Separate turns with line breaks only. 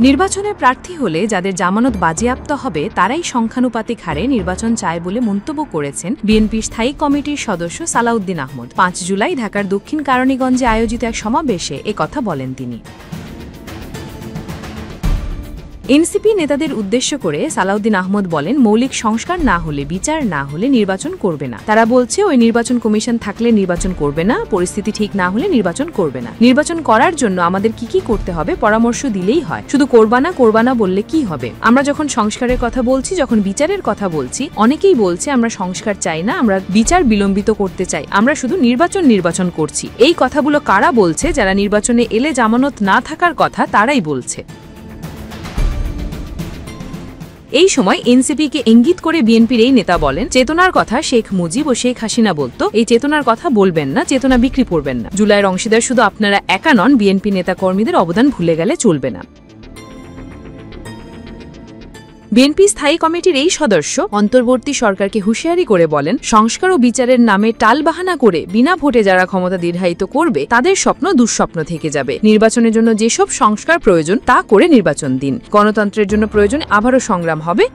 নির্বাচনে প্রার্থী হলে যাদের জামানত বাজেয়াপ্ত হবে তারাই সংখ্যানুপাতিক হারে নির্বাচন চায় বলে মন্তব্য করেছেন বিএনপির স্থায়ী কমিটির সদস্য সালাউদ্দিন আহমদ। ৫ জুলাই ঢাকার দক্ষিণ কেরানীগঞ্জে আয়োজিত এক সমাবেশে একথা বলেন তিনি। এনসিপি নেতাদের উদ্দেশ্য করে সালাউদ্দিন আহমদ বলেন, মৌলিক সংস্কার না হলে, বিচার না হলে নির্বাচন করবে না। তারা বলছে ওই নির্বাচন কমিশন থাকলে নির্বাচন করবে না, পরিস্থিতি ঠিক না হলে নির্বাচন করবে না। নির্বাচন করার জন্য আমাদের কি করতে হবে পরামর্শ দিলেই হয়, শুধু করবা না বললে কি হবে? আমরা যখন সংস্কারের কথা বলছি, যখন বিচারের কথা বলছি, অনেকেই বলছে আমরা সংস্কার চাই না, আমরা বিচার বিলম্বিত করতে চাই, আমরা শুধু নির্বাচন করছি। এই কথাগুলো কারা বলছে? যারা নির্বাচনে এলে জামানত না থাকার কথা তারাই বলছে। এই সময় এনসিপিকে ইঙ্গিত করে বিএনপির এই নেতা বলেন, চেতনার কথা শেখ মুজিব ও শেখ হাসিনা বলতো, এই চেতনার কথা বলবেন না, চেতনা বিক্রি করবেন না। জুলাইয়ের অংশীদার শুধু আপনারা একা নন, বিএনপি নেতা কর্মীদের অবদান ভুলে গেলে চলবে না। বিএনপি স্থায়ী কমিটির এই সদস্য অন্তর্বর্তী সরকারকে হুঁশিয়ারি করে বলেন, সংস্কার ও বিচারের নামে টালবাহানা করে বিনা ভোটে যারা ক্ষমতা দীর্ঘায়িত করবে তাদের স্বপ্ন দুঃস্বপ্ন থেকে যাবে। নির্বাচনের জন্য যেসব সংস্কার প্রয়োজন তা করে নির্বাচন দিন। গণতন্ত্রের জন্য প্রয়োজন আবারও সংগ্রাম হবে।